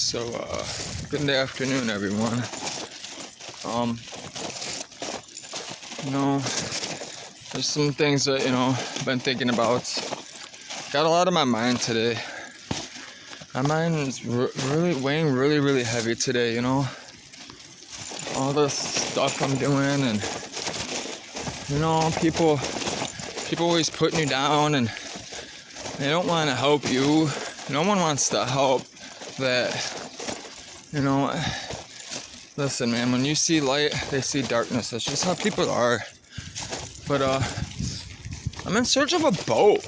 So, good afternoon, everyone. There's some things that, I've been thinking about. Got a lot on my mind today. My mind is really weighing really heavy today, All the stuff I'm doing and, people always putting you down and they don't want to help you. No one wants to help that, listen, man, when you see light, they see darkness. That's just how people are. But, I'm in search of a boat.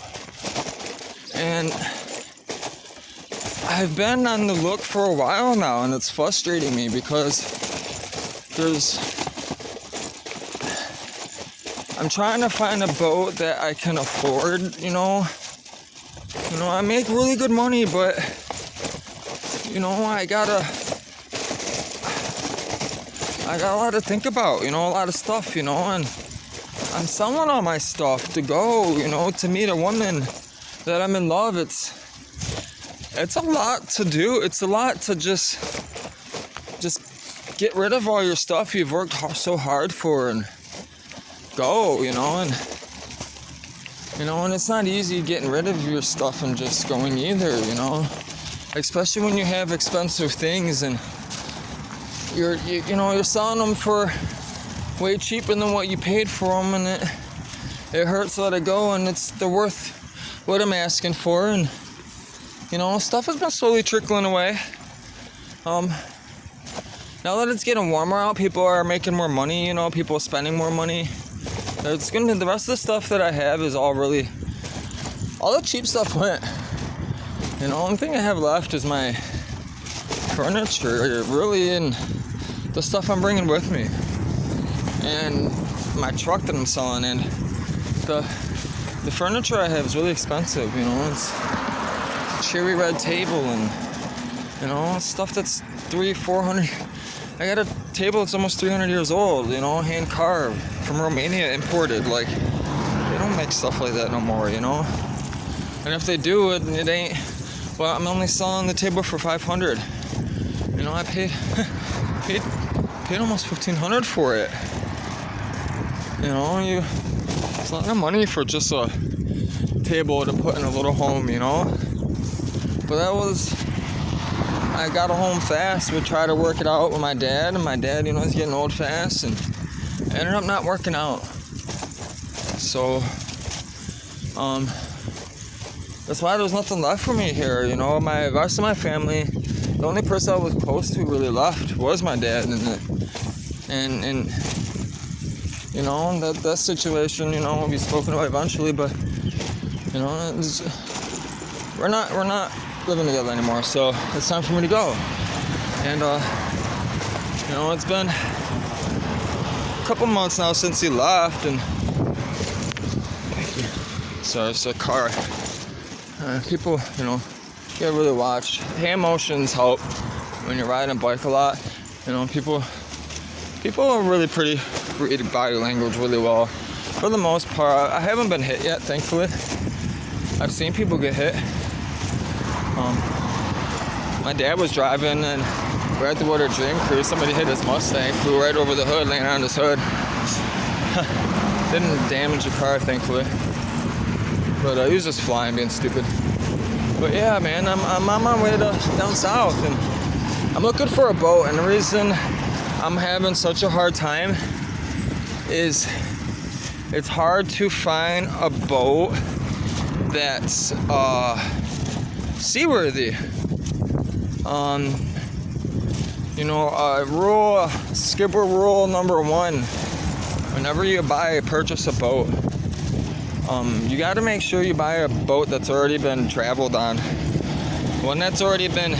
And I've been on the look for a while now, and it's frustrating me because I'm trying to find a boat that I can afford, I make really good money, but, I got a lot to think about, a lot of stuff, and I'm selling all my stuff to go, to meet a woman that I'm in love. It's a lot to do. It's a lot to just get rid of all your stuff you've worked so hard for and go, and it's not easy getting rid of your stuff and just going either, especially when you have expensive things and you're selling them for way cheaper than what you paid for them, and it hurts to let it go, and they're worth what I'm asking for, and stuff has been slowly trickling away. Now that it's getting warmer out, people are making more money, people are spending more money. The rest of the stuff that I have is all the cheap stuff went. The only thing I have left is my furniture, really, and the stuff I'm bringing with me. And my truck that I'm selling, and the furniture I have is really expensive, it's a cherry red table and, stuff that's $300-400. I got a table that's almost 300 years old, hand carved from Romania, imported. Like, they don't make stuff like that no more, And if they do, it ain't. Well, I'm only selling the table for $500. I paid almost $1,500 for it. It's a lot of money for just a table to put in a little home, But I got a home fast. We tried to work it out with my dad, and my dad, he's getting old fast, and it ended up not working out. So, that's why there's nothing left for me here, My rest of my family, the only person I was close to really left was my dad, and that situation, will be spoken about eventually, but, we're not living together anymore, so it's time for me to go. And, it's been a couple months now since he left, and, sorry, it's a car. People, you gotta really watch. Hand motions help when you're riding a bike a lot. People are really pretty read body language really well. For the most part, I haven't been hit yet, thankfully. I've seen people get hit. My dad was driving and we're at the Water Dream Cruise. Somebody hit his Mustang, flew right over the hood, landed on his hood. Didn't damage the car, thankfully. But he was just flying, being stupid. But yeah, man, I'm on my way down south, and I'm looking for a boat. And the reason I'm having such a hard time is it's hard to find a boat that's seaworthy. Skipper rule number 1: whenever you purchase a boat, you got to make sure you buy a boat that's already been traveled on, one that's already been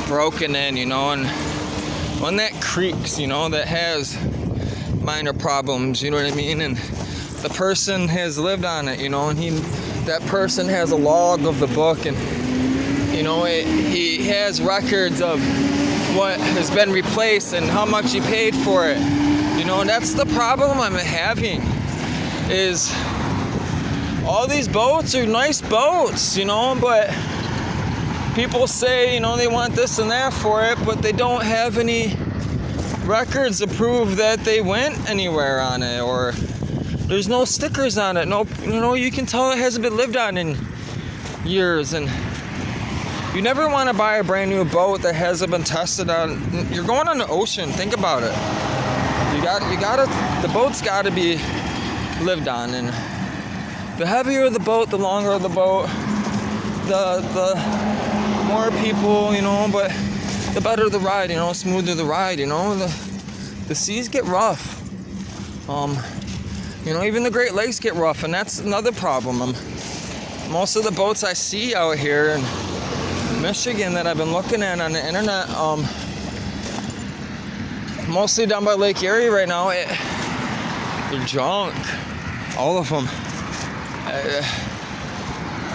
broken in, and one that creaks, that has minor problems, you know what I mean, and the person has lived on it, and that person has a log of the book, and he has records of what has been replaced and how much he paid for it, and that's the problem I'm having, is all these boats are nice boats, but people say, you know, they want this and that for it, but they don't have any records to prove that they went anywhere on it, or there's no stickers on it. No, you know, you can tell it hasn't been lived on in years. And you never want to buy a brand new boat that hasn't been tested on. You're going on the ocean. Think about it. The boat's got to be lived on. And the heavier the boat, the longer the boat, the more people, you know, but the better the ride, you know, smoother the ride, you know. The seas get rough. You know, even the Great Lakes get rough, and that's another problem. Most of the boats I see out here in Michigan that I've been looking at on the internet, mostly down by Lake Erie right now, they're junk. All of them.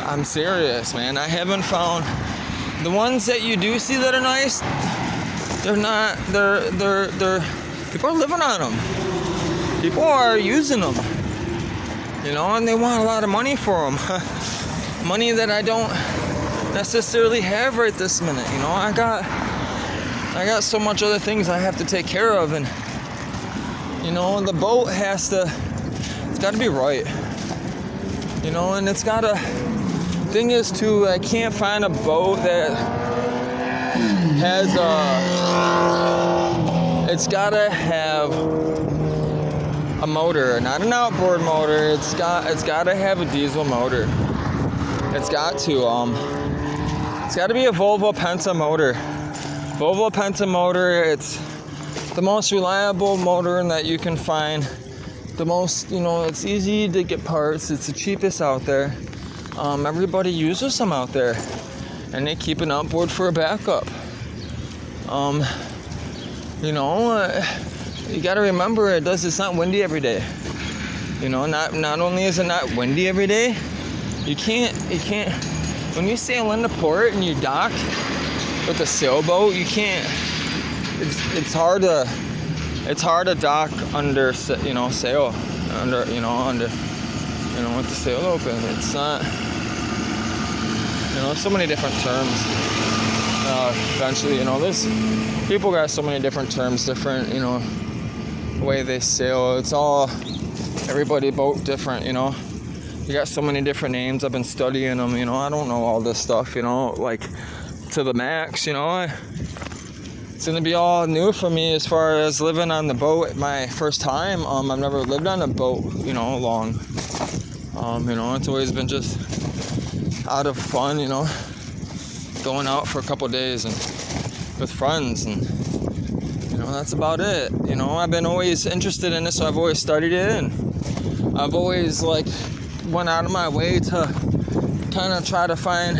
I'm serious, man. I haven't found the ones that you do see that are nice. They're not. They're. People are living on them. People are using them, you know, and they want a lot of money for them. Money that I don't necessarily have right this minute, you know. I got so much other things I have to take care of, and, you know, the boat it's got to be right, you know, and it's got to, thing is too, I can't find a boat that has it's got to have a motor, not an outboard motor. It's got to have a diesel motor. It's got to be a Volvo Penta motor. Volvo Penta motor. It's the most reliable motor that you can find. The most, you know, it's easy to get parts. It's the cheapest out there. Everybody uses them out there, and they keep an outboard for a backup. You know. You got to remember, it's not windy every day. You know, not only is it not windy every day, you can't, when you sail into port and you dock with a sailboat, you can't, it's hard to dock under, you know, sail, with the sail open. It's not, you know, so many different terms. Eventually, you know, there's people got so many different terms, different, you know, way they sail. It's all, everybody boat different, you know. You got so many different names. I've been studying them, you know. I don't know all this stuff, you know, like to the max, you know. It's gonna be all new for me as far as living on the boat my first time. I've never lived on a boat, you know, long. You know, it's always been just out of fun, you know, going out for a couple days and with friends, and you know, that's about it. You know, I've been always interested in this, so I've always studied it, and I've always like went out of my way to kind of try to find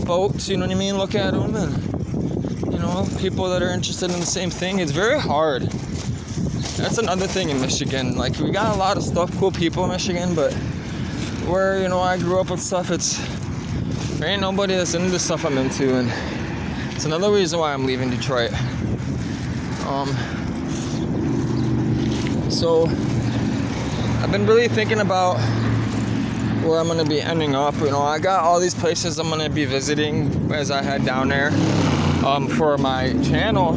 boats, you know what I mean, look at them, and you know, people that are interested in the same thing. It's very hard. That's another thing in Michigan. Like, we got a lot of stuff, cool people in Michigan, but where, you know, I grew up with stuff, there ain't nobody that's into the stuff I'm into, and it's another reason why I'm leaving Detroit. So I've been really thinking about where I'm going to be ending up. You know, I got all these places I'm going to be visiting as I head down there for my channel,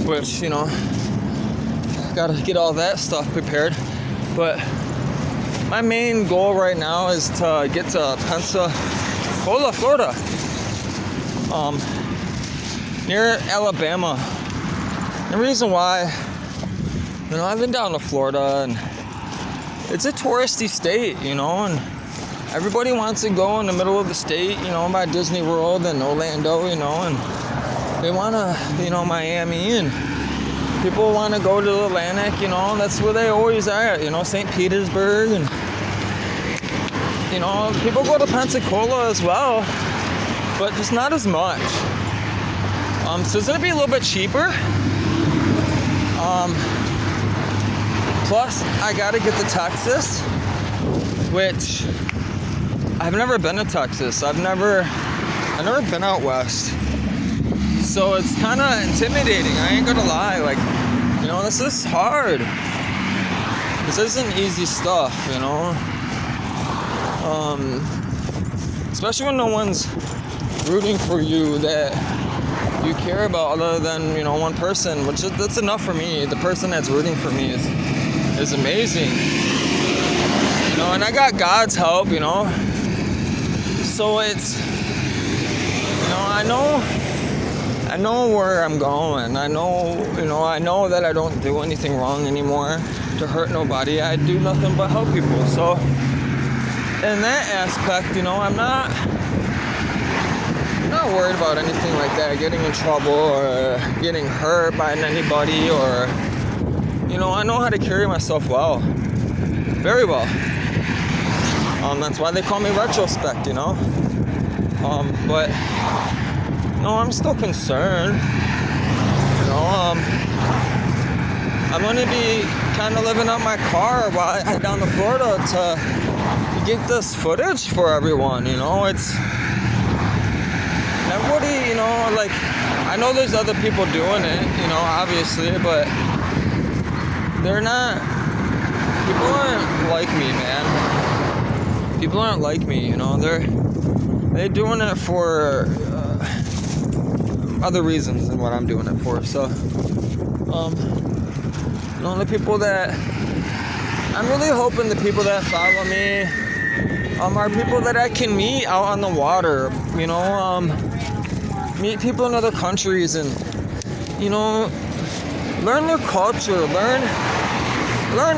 which, you know, got to get all that stuff prepared. But my main goal right now is to get to Pensacola, Florida, near Alabama. The reason why, you know, I've been down to Florida, and it's a touristy state, you know, and everybody wants to go in the middle of the state, you know, by Disney World and Orlando, you know, and they want to, you know, Miami, and people want to go to the Atlantic, you know, and that's where they always are, you know, St. Petersburg, and, you know, people go to Pensacola as well, but just not as much. So it's going to be a little bit cheaper. Plus, I got to get to Texas, which I've never been to Texas. I've never been out west. So it's kind of intimidating. I ain't gonna lie. Like, you know, this is hard. This isn't easy stuff, you know. Especially when no one's rooting for you that you care about other than, one person, which that's enough for me. The person that's rooting for me is amazing. And I got God's help, So it's, I know where I'm going. I know that I don't do anything wrong anymore to hurt nobody. I do nothing but help people. So in that aspect, I'm not worried about anything like that, getting in trouble or getting hurt by anybody, or I know how to carry myself well, very well. That's why they call me Retrospect, but I'm still concerned. I'm gonna be kind of living out my car while I head down to Florida to get this footage for everyone. It's everybody, I know there's other people doing it, obviously, but they're not, people aren't like me, man. People aren't like me, they're doing it for other reasons than what I'm doing it for. So, the people that, I'm really hoping the people that follow me are people that I can meet out on the water, meet people in other countries and, learn their culture, learn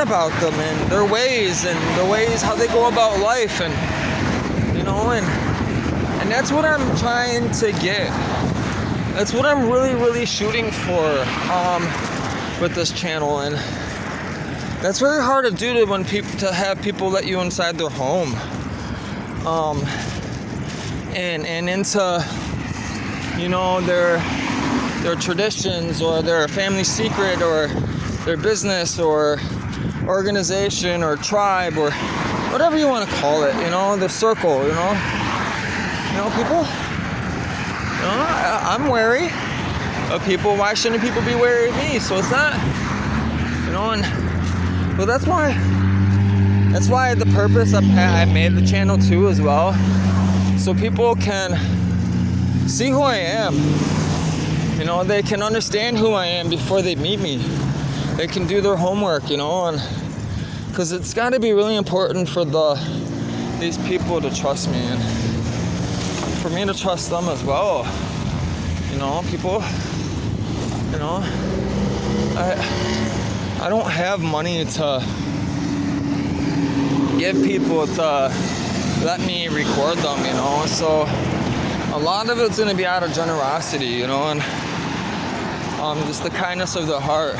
about them and their ways how they go about life, and, and that's what I'm trying to get. That's what I'm really, really shooting for, with this channel. And that's very hard to do to have people let you inside their home, and into, their traditions or their family secret or their business or organization or tribe or whatever you want to call it, the circle, people, I'm wary of people. Why shouldn't people be wary of me? So it's not, but that's why the purpose I made the channel too as well, so people can see who I am. They can understand who I am before they meet me. They can do their homework, and because it's got to be really important for these people to trust me, and for me to trust them as well. People, I don't have money to give people to let me record them, so a lot of it's going to be out of generosity, and just the kindness of the heart.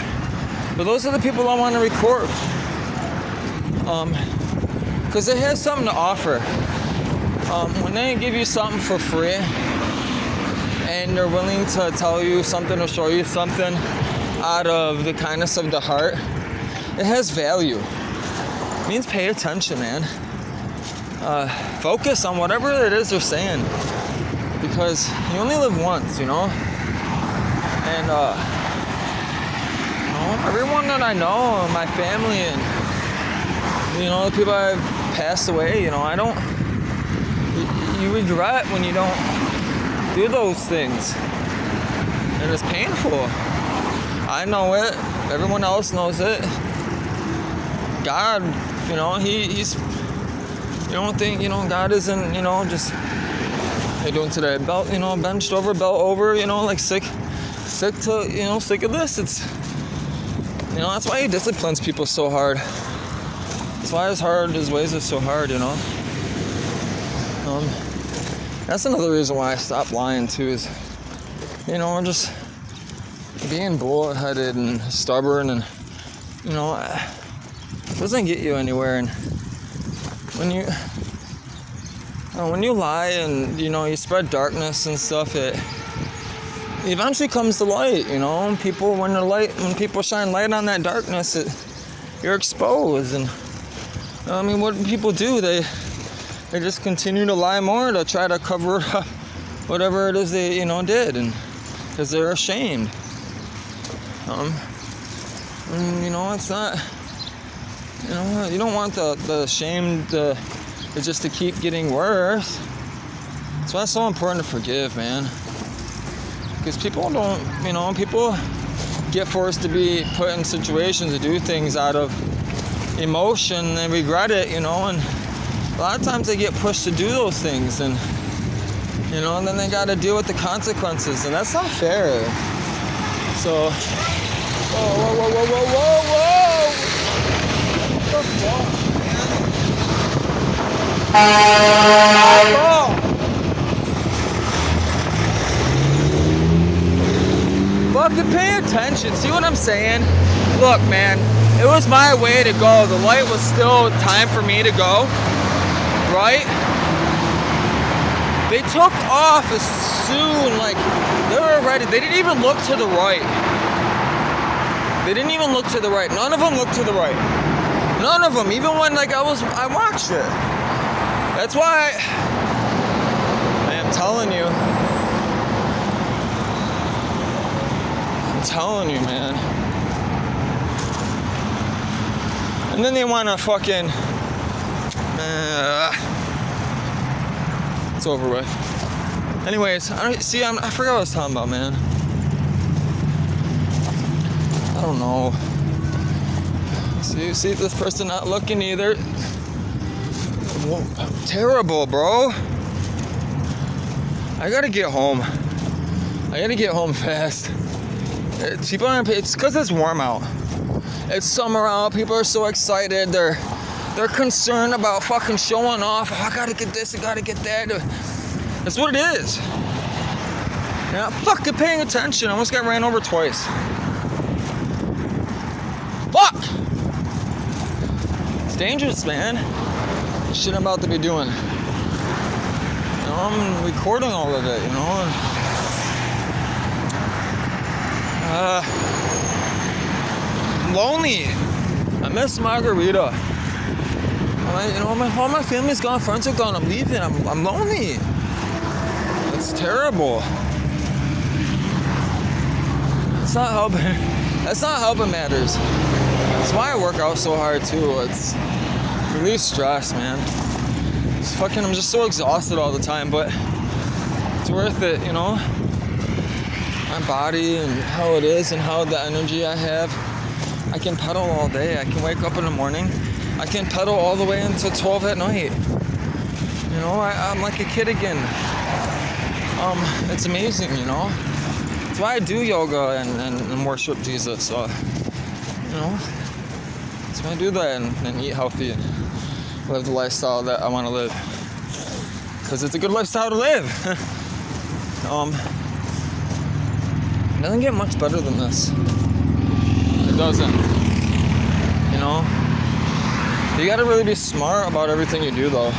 But those are the people I want to record, because it has something to offer. When they give you something for free and they're willing to tell you something or show you something out of the kindness of the heart, it has value. It means pay attention, man. Focus on whatever it is they're saying, because you only live once, and everyone that I know, my family, and the people I've passed away, you regret when you don't do those things, and it's painful. I know it. Everyone else knows it. God, he's, you don't think, God isn't, just, how you doing today? Belt, benched over, belt over, like sick of this. It's, that's why he disciplines people so hard. That's why his ways are so hard, That's another reason why I stopped lying too, is, just being bullheaded and stubborn, and, it doesn't get you anywhere. And when you lie and, you spread darkness and stuff, it eventually comes to light, People, when people shine light on that darkness, you're exposed. And what people do, they just continue to lie more to try to cover up whatever it is they, did, and because they're ashamed. It's not, you don't want the shame to just to keep getting worse. That's why it's so important to forgive, man. Because people don't, people get forced to be put in situations to do things out of emotion and regret it, and a lot of times they get pushed to do those things, and and then they got to deal with the consequences, and that's not fair. So, whoa. What the fuck, man? Fucking pay attention. See what I'm saying? Look, man, it was my way to go. The light was still time for me to go, right? They took off as soon, like, they were ready. They didn't even look to the right. None of them looked to the right. None of them. Even when, like, I watched it. That's why I am telling you. I'm telling you, man. And then they want to fucking... it's over with. Anyways, I forgot what I was talking about, man. I don't know. See this person not looking either. Whoa, terrible, bro. I gotta get home. Fast. It's because it's warm out. It's summer out. People are so excited. They're concerned about fucking showing off. Oh, I gotta get this. I gotta get that. That's what it is. Yeah, fucking paying attention. I almost got ran over twice. Fuck! It's dangerous, man. The shit I'm about to be doing. I'm recording all of it, I'm lonely. I miss Margarita. All my family's gone, friends are gone. I'm leaving. I'm lonely. It's terrible. It's not helping. That's not helping matters. That's why I work out so hard too. It's release stress, man. I'm just so exhausted all the time, but it's worth it, My body and how it is and how the energy I have. I can pedal all day. I can wake up in the morning. I can pedal all the way until 12 at night. I'm like a kid again. It's amazing, That's why I do yoga and worship Jesus. So, that's why I do that and eat healthy and live the lifestyle that I want to live. Because it's a good lifestyle to live. It doesn't get much better than this. It doesn't. You gotta really be smart about everything you do, though.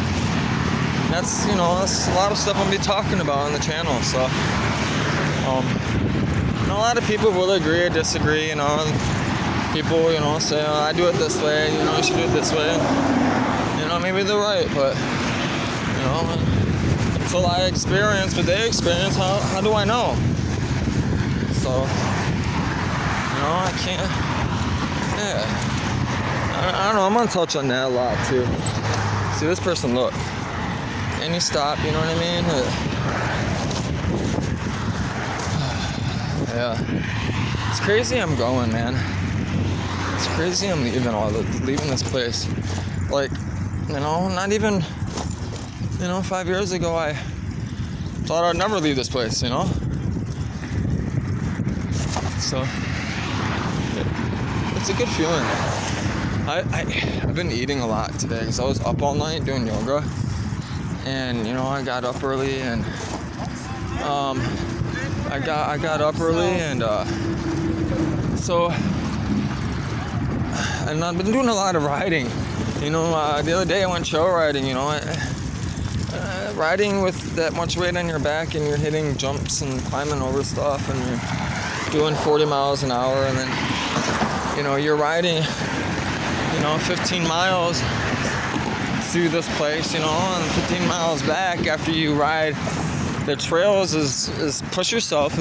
That's a lot of stuff I'm gonna be talking about on the channel. So, a lot of people will agree or disagree. People, say, oh, I do it this way. You should do it this way. Maybe they're right, but until I experience what they experience, how do I know? So, I can't. Yeah. I don't know. I'm gonna touch on that a lot too. See this person, look, and he stopped. You know what I mean? Yeah. It's crazy. I'm going, man. It's crazy. I'm leaving this place. Like, not even. 5 years ago, I thought I'd never leave this place. So it's a good feeling. I've been eating a lot today because I was up all night doing yoga, and I got up early and I got up early and so and I've been doing a lot of riding. The other day I went trail riding. Riding with that much weight on your back and you're hitting jumps and climbing over stuff and you're doing 40 miles an hour and then you're riding 15 miles through this place, and 15 miles back after you ride the trails is push yourself.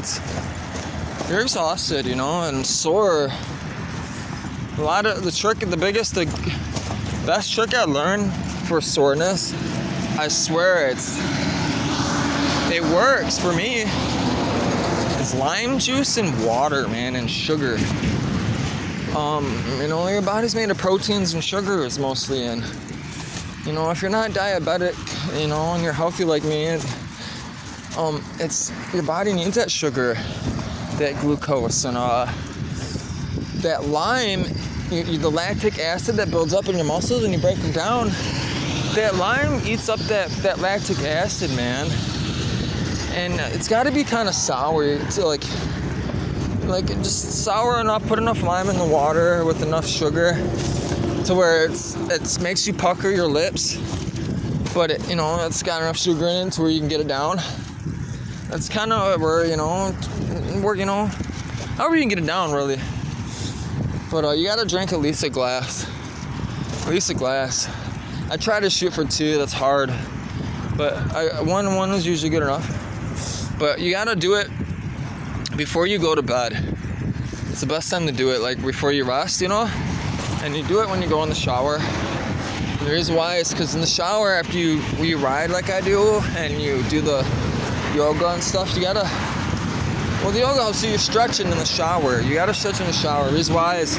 You're exhausted, and sore. A lot of the best trick I learned for soreness, I swear it works for me. It's lime juice and water, man, and sugar. You know, your body's made of proteins and sugars mostly, and you know, if you're not diabetic, you know, and you're healthy like me, it's your body needs that sugar, that glucose, and that lime, the lactic acid that builds up in your muscles when you break them down. That lime eats up that lactic acid, man, and it's got to be kind of sour. It's like just sour enough. Put enough lime in the water with enough sugar to where it makes you pucker your lips, but it, you know, it's got enough sugar in it to where you can get it down. That's kind of where you know, however you can get it down, really. But you gotta drink at least a glass. I try to shoot for 2. That's hard, but one is usually good enough. But you gotta do it before you go to bed. It's the best time to do it, like before you rest, you know. And you do it when you go in the shower. And the reason why is because in the shower, after you ride like I do, and you do the yoga and stuff, the yoga helps you stretching in the shower. You gotta stretch in the shower. The reason why is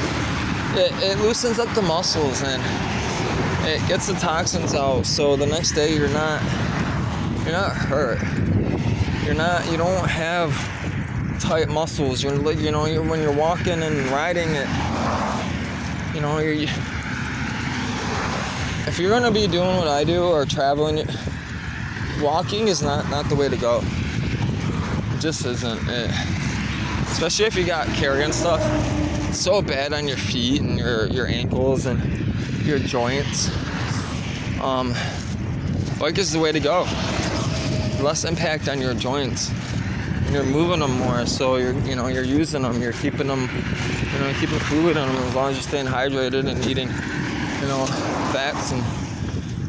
it loosens up the muscles and it gets the toxins out. So the next day you're not hurt. You don't have tight muscles. When you're walking and riding it, you know, if you're gonna be doing what I do or traveling, walking is not the way to go. It just isn't. Especially if you got carrying stuff. It's so bad on your feet and your ankles and your joints. Bike is the way to go. Less impact on your joints. And you're moving them more, so you're using them. You're keeping them, keeping fluid on them as long as you're staying hydrated and eating, fats and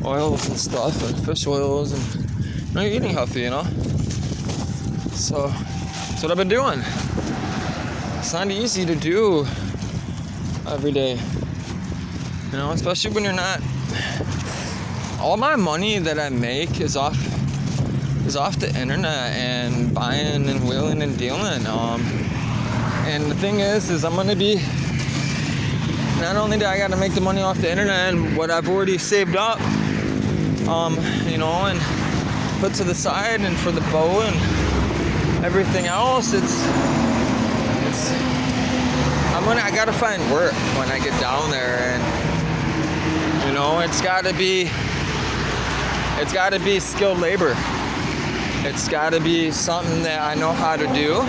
oils and stuff and fish oils, and you're eating healthy, So that's what I've been doing. It's not easy to do every day, especially when you're not. All my money that I make is off the internet and buying and wheeling and dealing. And the thing is I'm gonna be. Not only do I got to make the money off the internet and what I've already saved up, and put to the side, and for the bow and everything else, I gotta find work when I get down there, and it's gotta be skilled labor. It's gotta be something that I know how to do,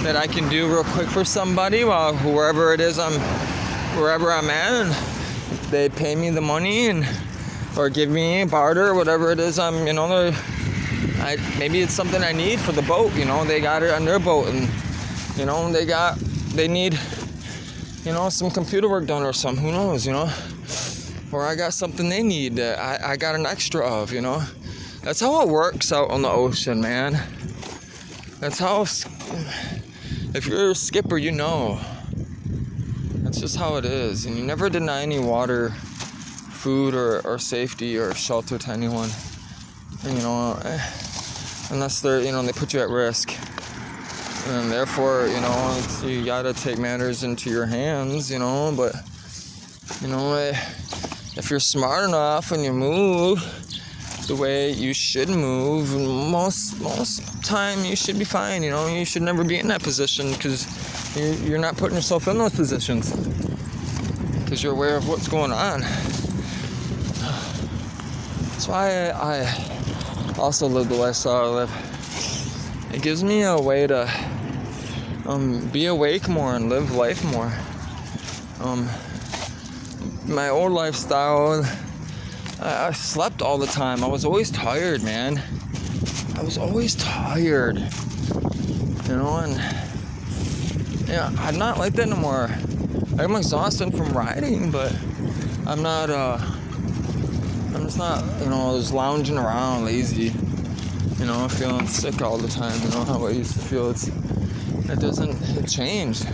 that I can do real quick for somebody while wherever it is I'm at, and they pay me the money or give me a barter or whatever it is maybe it's something I need for the boat, they got it on their boat, and they need some computer work done or something, who knows, or I got something they need that I got an extra of, That's how it works out on the ocean, man. That's how, if you're a skipper, That's just how it is. And you never deny any water, food, or safety or shelter to anyone. Unless they're, they put you at risk. And therefore, you gotta take matters into your hands, but, if you're smart enough and you move the way you should move, most time you should be fine, you should never be in that position, because you're not putting yourself in those positions, because you're aware of what's going on. That's why I also live the lifestyle I live. It gives me a way to be awake more and live life more. My old lifestyle, I slept all the time. I was always tired, man. I was always tired, and I'm not like that no more. I'm exhausted from riding, but I'm just not, just lounging around lazy, feeling sick all the time, how I used to feel. It changed.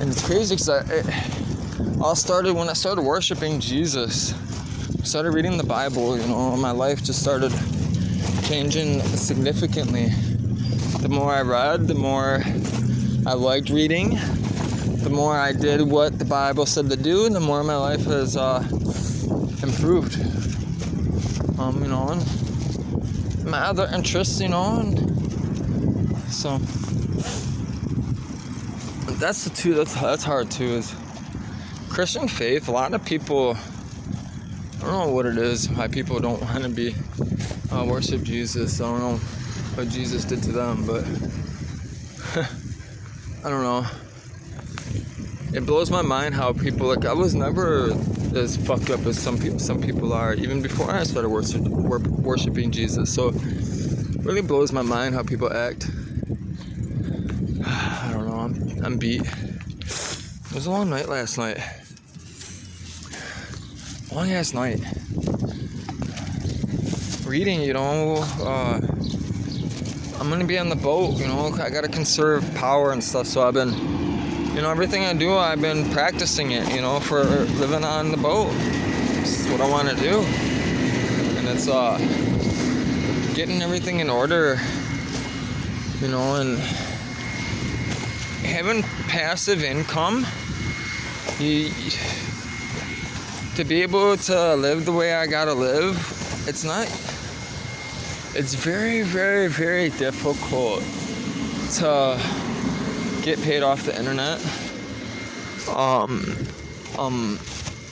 And it's crazy because it all started when I started worshiping Jesus. I started reading the Bible, my life just started changing significantly. The more I read, the more I liked reading, the more I did what the Bible said to do, the more my life has improved. And my other interests, and so that's that's hard too, is Christian faith. A lot of people, I don't know what it is, why people don't want to be worship Jesus. I don't know what Jesus did to them, but I don't know. It blows my mind how people, I was never as fucked up as some people are, even before I started worshiping Jesus. So it really blows my mind how people act. I don't know, I'm beat. It was a long night last night. Long ass night. Reading, I'm gonna be on the boat, I gotta conserve power and stuff, so I've been, everything I do, I've been practicing it, for living on the boat. This is what I want to do. And it's getting everything in order, and having passive income. To be able to live the way I gotta live, it's very, very, very difficult to get paid off the internet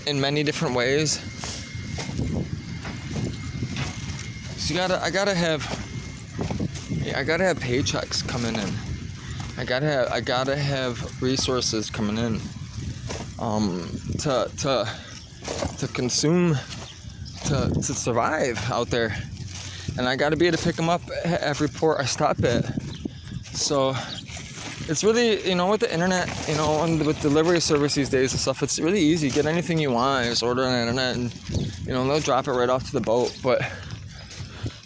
in many different ways. So I gotta have paychecks coming in. I gotta have resources coming in to consume, to survive out there, and I gotta be able to pick them up at every port I stop at. So it's really, with the internet, and with delivery service these days and stuff, it's really easy. Get anything you want, just order on the internet, and they'll drop it right off to the boat. But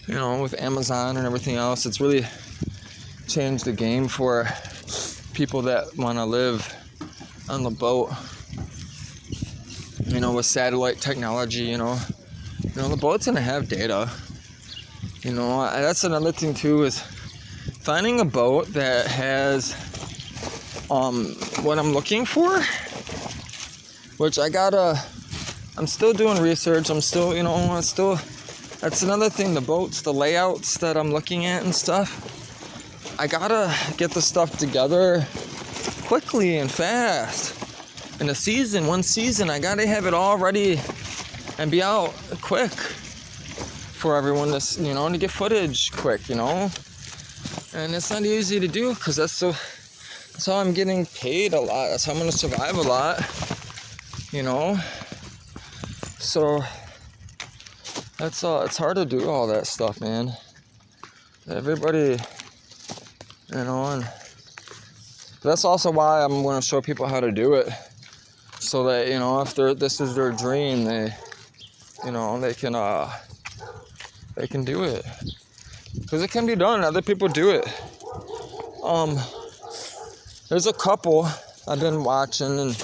with Amazon and everything else, it's really changed the game for people that want to live on the boat. With satellite technology, the boat's gonna have data. That's another thing too, is finding a boat that has what I'm looking for, which I'm still doing research. I'm still, that's another thing, the boats, the layouts that I'm looking at and stuff. I gotta get the stuff together quickly and fast. In one season, I gotta have it all ready and be out quick for everyone to, to get footage quick, and it's not easy to do, because that's how I'm getting paid a lot. That's how I'm gonna survive a lot, so that's it's hard to do all that stuff, man. Everybody, and that's also why I'm gonna show people how to do it, so that, if this is their dream, they can do it, because it can be done. Other people do it. There's a couple I've been watching, and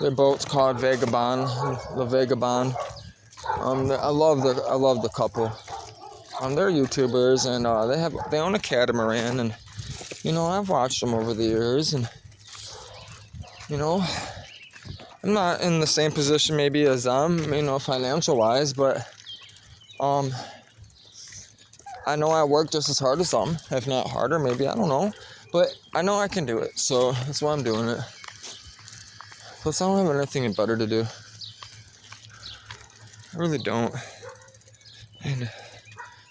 their boat's called Vagabond, the Vagabond. I love the couple. They're YouTubers, and they own a catamaran, and I've watched them over the years, and I'm not in the same position maybe as them, financial wise, but I know I work just as hard as them, if not harder, maybe, I don't know, but I know I can do it, so that's why I'm doing it. Plus, I don't have anything better to do. I really don't. And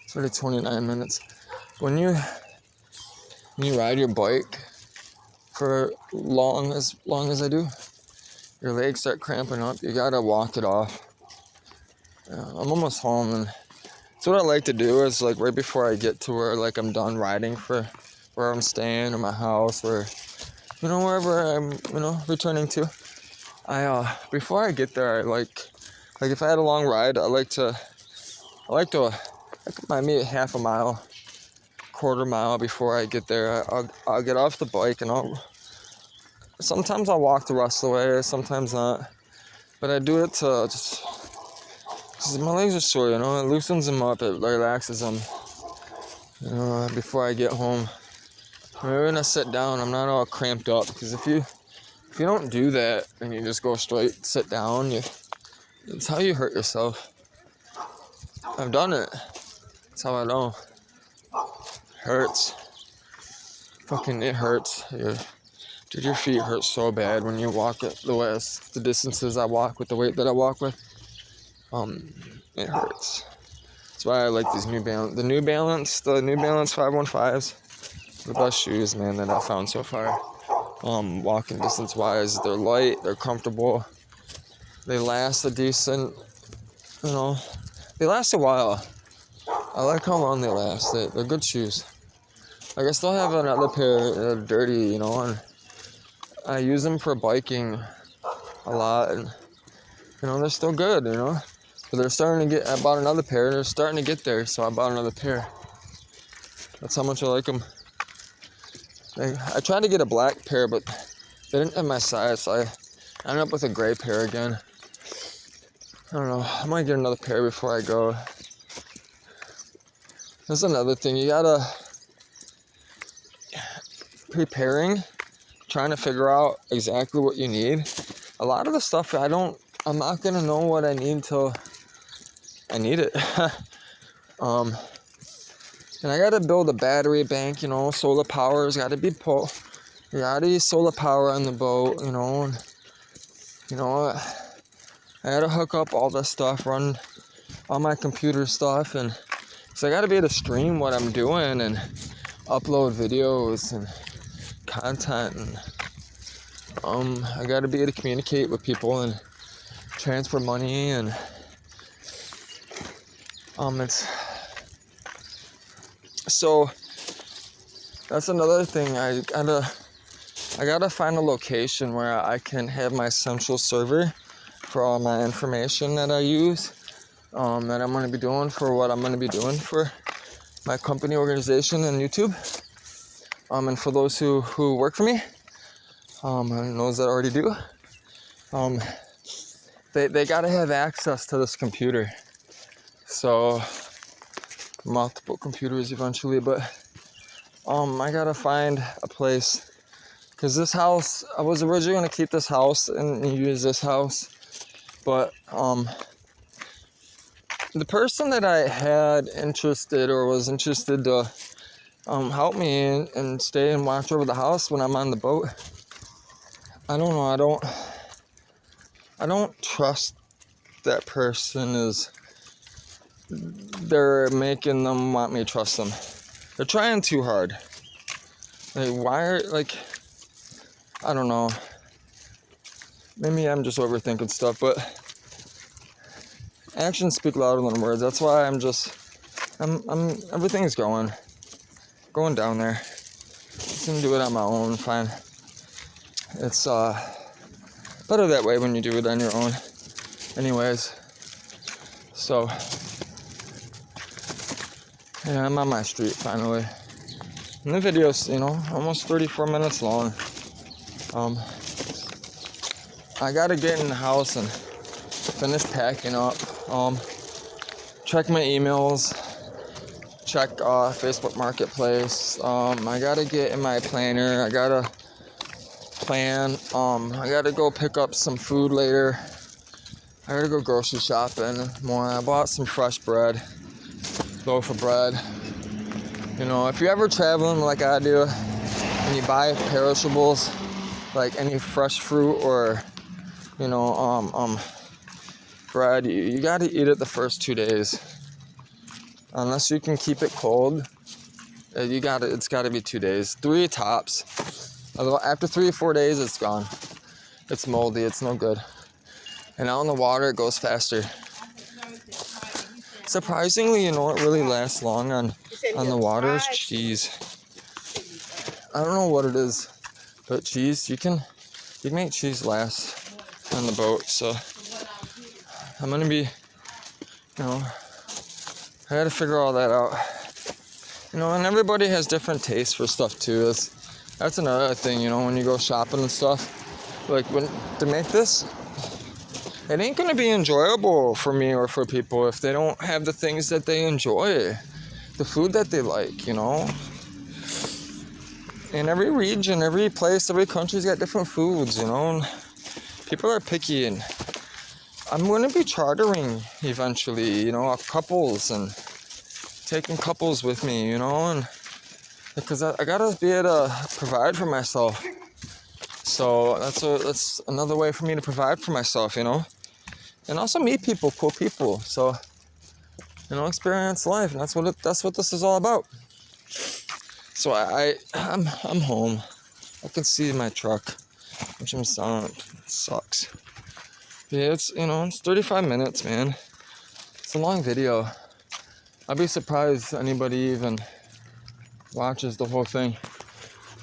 it's already 29 minutes. When you ride your bike for as long as I do, your legs start cramping up. You gotta walk it off. I'm almost home, and so what I like to do is, right before I get to where I'm done riding for where I'm staying, or my house, or wherever I'm returning to, I before I get there, I if I had a long ride, I like to maybe half a mile, quarter mile before I get there, I'll get off the bike, and sometimes I'll walk the rest of the way, sometimes not, but I do it to just because my legs are sore, you know. It loosens them up, it relaxes them, you know, before I get home. When I sit down, I'm not all cramped up, because if you don't do that and you just go straight sit down, it's how you hurt yourself. I've done it. That's how I know. Hurts. Fucking, it hurts. Dude, your feet hurt so bad when you walk it the distances I walk with the weight that I walk with. It hurts. That's why I like these New Balance. The New Balance 515s. The best shoes, man, that I found so far. Walking distance wise, they're light, they're comfortable, they last a decent, you know, they last a while. I like how long they last. They're good shoes. Like, I still have another pair that are dirty, you know, and I use them for biking a lot, and you know, they're still good, you know, but they're starting to get, I bought another pair and they're starting to get there, so I bought another pair. That's how much I like them. I tried to get a black pair, but they didn't have my size, so I ended up with a gray pair again. I don't know, I might get another pair before I go. That's another thing, you gotta, trying to figure out exactly what you need. A lot of the stuff I'm not gonna know what I need till I need it. And I gotta build a battery bank, you know, solar power's gotta be pulled. You gotta use solar power on the boat, you know, and, you know, I gotta hook up all this stuff, run all my computer stuff, and so I gotta be able to stream what I'm doing and upload videos and content, and I gotta be able to communicate with people and transfer money, and so that's another thing. I gotta find a location where I can have my central server for all my information that I use, that I'm gonna be doing for what I'm gonna be doing for my company, organization, and YouTube, and for those who work for me, and those that already do, they gotta have access to this computer. So multiple computers eventually, but I gotta find a place, because this house, I was originally gonna keep this house and use this house, but the person that I had interested or was interested to help me and stay and watch over the house when I'm on the boat, I don't know, I don't trust that person. They're making them want me to trust them. They're trying too hard. Like, I don't know. Maybe I'm just overthinking stuff, but actions speak louder than words. That's why everything is going down there. I'm gonna do it on my own, fine. It's better that way when you do it on your own. Anyways, so yeah, I'm on my street finally. And the video's, you know, almost 34 minutes long. I gotta get in the house and finish packing up. Check my emails. Check Facebook Marketplace. I gotta get in my planner. I gotta plan. I gotta go pick up some food later. I gotta go grocery shopping more. I bought some fresh bread. Loaf of bread. You know, if you're ever traveling like I do and you buy perishables, like any fresh fruit or, you know, bread, you gotta eat it the first 2 days. Unless you can keep it cold, it's gotta be 2 days. 3 tops. After 3 or 4 days, it's gone. It's moldy, it's no good. And out in the water, it goes faster. Surprisingly, you know what really lasts long on the water is cheese. I don't know what it is, but cheese, you can make cheese last on the boat. So I'm gonna be, you know, I gotta figure all that out. You know, and everybody has different tastes for stuff too. That's another thing, you know, when you go shopping and stuff. Like to make this, it ain't gonna be enjoyable for me or for people if they don't have the things that they enjoy, the food that they like, you know. In every region, every place, every country's got different foods, you know. And people are picky, and I'm gonna be chartering eventually, you know, couples and taking couples with me, you know, and because I gotta be able to provide for myself. So that's another way for me to provide for myself, you know, and also meet people, cool people. So, you know, experience life, and that's what this is all about. So I'm home. I can see my truck, which I'm selling. It sucks. Yeah, it's, you know, it's 35 minutes, man. It's a long video. I'd be surprised anybody even watches the whole thing.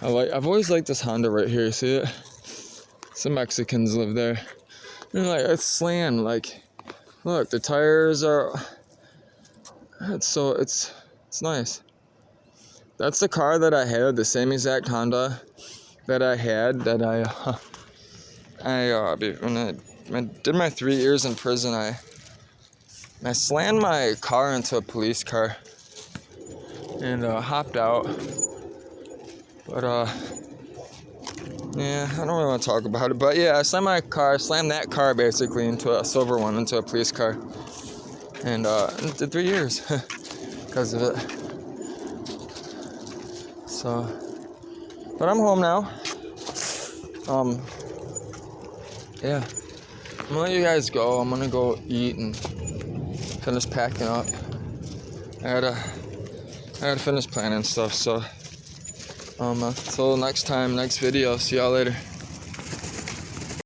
I've always liked this Honda right here. See it? Some Mexicans live there. And like, it's slammed. Like, look, the tires are. It's nice. That's the car that I had, the same exact Honda that I had. That when I did my 3 years in prison, I slammed my car into a police car and hopped out. But yeah, I don't really want to talk about it. But yeah, I slammed that car basically into a silver one, into a police car, and did 3 years because of it. So, but I'm home now. Yeah, I'm gonna let you guys go. I'm gonna go eat and finish packing up. I gotta finish planning stuff. So, until next time, next video. See y'all later.